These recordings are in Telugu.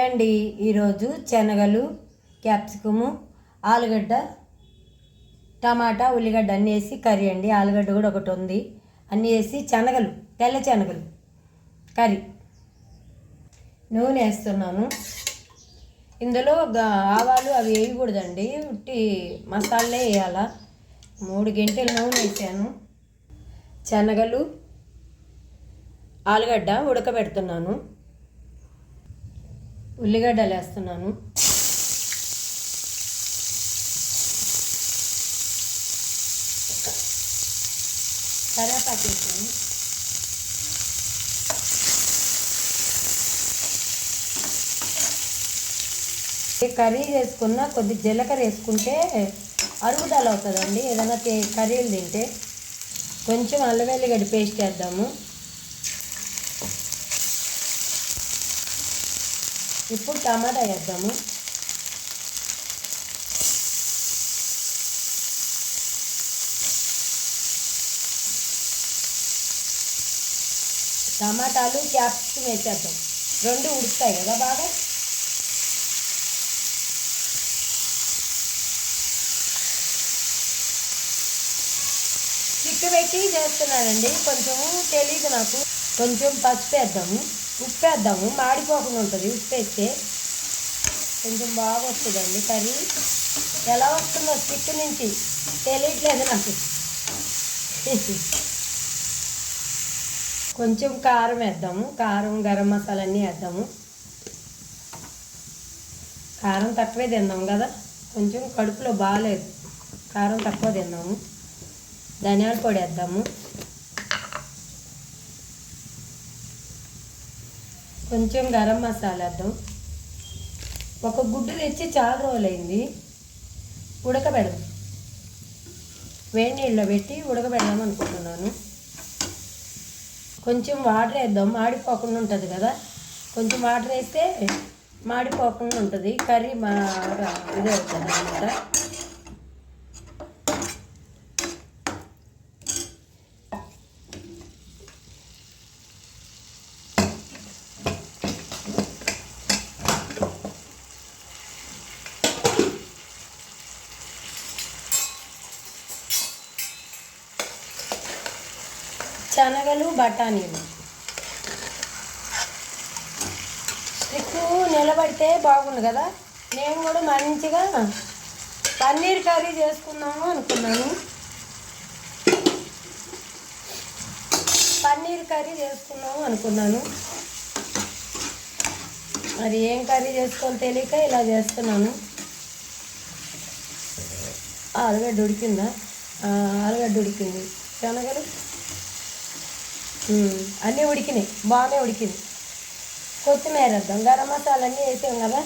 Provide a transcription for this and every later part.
అండి ఈరోజు శనగలు, క్యాప్సికము, ఆలుగడ్డ, టమాటా, ఉల్లిగడ్డ అన్నీ వేసి కర్రీ అండి. ఆలుగడ్డ కూడా ఒకటి ఉంది. అన్నీ వేసి శనగలు, తెల్ల శనగలు కర్రీ. నూనె వేస్తున్నాను. ఇందులో ఆవాలు అవి వేయకూడదండి, ఉట్టి మసాలాలే వేయాల. 3 గంటలు నూనె వేసాను. శనగలు, ఆలుగడ్డ ఉడకబెడుతున్నాను. ఉల్లిగడ్డలు వేస్తున్నాను. కరివేపాకు వేసాను. కర్రీ చేసుకున్న కొద్ది జీలకర్ర వేసుకుంటే అరుగుదల అవుతుందండి ఏదైనా కర్రీలు తింటే. కొంచెం అల్లం వెల్లిగడ్డ పేస్ట్ వేద్దాము. ఇప్పుడు టమాటా వేద్దాము. టమాటాలు, క్యాప్సికం వేసేద్దాం. 2 ఉడుకుతాయి కదా బాగా. చిక్కు పెట్టి చేస్తున్నానండి, కొంచెం తెలీదు నాకు. కొంచెం పసుపు వేద్దాము, ఉప్పు వేద్దాము, మాడిపోకుండా ఉంటుంది. ఉప్పు వేస్తే కొంచెం బాగా వస్తుందండి కర్రీ. ఎలా వస్తుందో స్టిక్ నుంచి తెలియట్లేదు నాకు. కొంచెం కారం వేద్దాము. కారం, గరం మసాలా అన్నీ వేద్దాము. కారం తక్కువే తిన్నాము కదా, కొంచెం కడుపులో బాగాలేదు, కారం తక్కువ తిన్నాము. ధనియాల పొడి వేద్దాము. కొంచెం గరం మసాలా వేద్దాం. ఒక గుడ్డు తెచ్చి చాలా రోజులైంది, ఉడకబెడదాం. వేడి నీళ్ళలో పెట్టి ఉడకబెడదాం అనుకుంటున్నాను. కొంచెం వాటర్ వేద్దాం, మాడిపోకుండా ఉంటుంది కదా. కొంచెం వాటర్ వేస్తే మాడిపోకుండా ఉంటుంది కర్రీ, బాగా ఇది అవుతుంది అన్నమాట. శనగలు, బఠానీలు స్టిక్ నిలబడితే బాగుండు కదా. నేను కూడా మంచిగా పన్నీర్ కర్రీ చేసుకుందాము అనుకున్నాను. మరి ఏం కర్రీ చేసుకోవాలో తెలియక ఇలా చేస్తున్నాను. ఆలుగడ్డ ఉడికిందా? ఆలుగడ్డ ఉడికింది. శనగలు అన్నీ ఉడికినాయి, బాగానే ఉడికింది. కొత్తిమీర వేద్దాం. గరం మసాలా అన్నీ వేసాం కదా.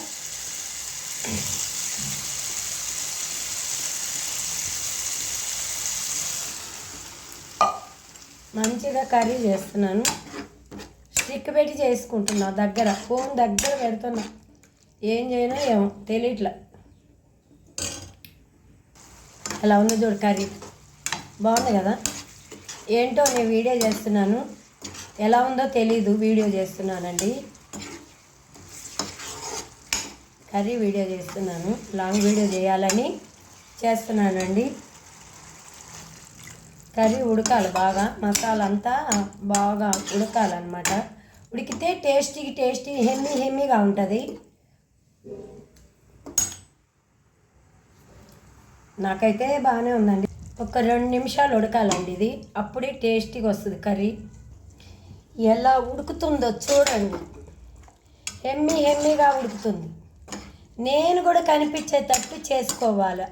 మంచిగా కర్రీ చేస్తున్నాను. స్టిక్ పెట్టి చేసుకుంటున్నా, దగ్గర ఫోన్ దగ్గర పెడుతున్నా. ఏం చేయనో ఏమో తెలియట్లా. అలా ఉంది చూడు కర్రీ, బాగుంది కదా. ఏంటో నేను వీడియో చేస్తున్నాను, ఎలా ఉందో తెలీదు, వీడియో చేస్తున్నానండి. కర్రీ వీడియో చేస్తున్నాను, లాంగ్ వీడియో చేయాలని చేస్తున్నానండి. కర్రీ ఉడకాలి బాగా, మసాలా అంతా బాగా ఉడకాలన్నమాట. ఉడికితే టేస్టీ హెమ్మీగా ఉంటుంది. నాకైతే బాగానే ఉందండి. ఒక 2 నిమిషాలు ఉడకాలండి ఇది, అప్పుడే టేస్టీగా వస్తుంది కర్రీ. ఎలా ఉడుకుతుందో చూడండి, హెమ్మీగా ఉడుకుతుంది. నేను కూడా కనిపించేటట్టు చేసుకోవాలి.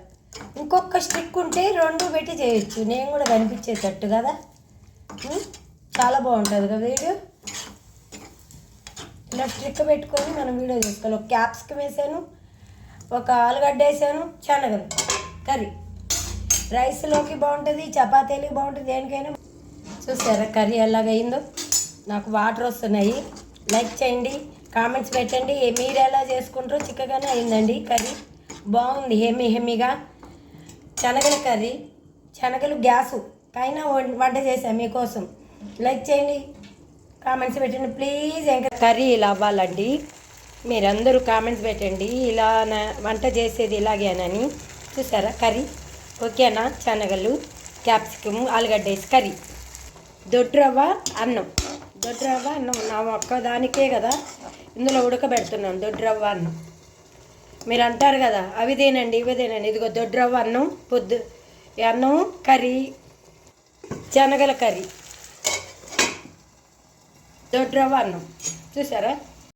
ఇంకొక స్టిక్ ఉంటే 2 పెట్టి చేయొచ్చు, నేను కూడా కనిపించేటట్టు కదా. చాలా బాగుంటుంది కదా వీడియో. ఇలా స్టిక్ పెట్టుకొని మనం వీడియో చేసుకోవాలి. ఒక క్యాప్సికం వేసాను, ఒక ఆలుగడ్డ వేసాను, శనగలు కర్రీ. రైస్లోకి బాగుంటుంది, చపాతీలకి బాగుంటుంది, దేనికైనా. చూసారా కర్రీ ఎలాగైందో? నాకు వాటర్ వస్తున్నాయి. లైక్ చేయండి, కామెంట్స్ పెట్టండి. మీరు ఎలా చేసుకుంటారో. చిక్కగానే అయిందండి కర్రీ, బాగుంది హెమ్మీగా. శనగల కర్రీ, శనగలు గ్యాసు పైన వంట చేశాను మీకోసం. లైక్ చేయండి, కామెంట్స్ పెట్టండి ప్లీజ్. ఇంకా కర్రీ ఇలా అవ్వాలండి. మీరందరూ కామెంట్స్ పెట్టండి ఇలా వంట చేసేది ఇలాగేనని. చూసారా కర్రీ ఓకేనా? శనగలు, క్యాప్సికము, ఆలుగడ్డ వేసి కర్రీ. దొడ్రవ్వ అన్నం, దొడ్రవ్వ అన్నం నా ఒక్కదానికే కదా ఇందులో ఉడకబెడుతున్నాను దొడ్రవ్వ అన్నం. మీరు అంటారు కదా అవి తినండి ఇవి తినండి, ఇదిగో దొడ్రవ్వ అన్నం, అన్నం కర్రీ, శనగల కర్రీ, దొడ్రవ్వ అన్నం. చూసారా?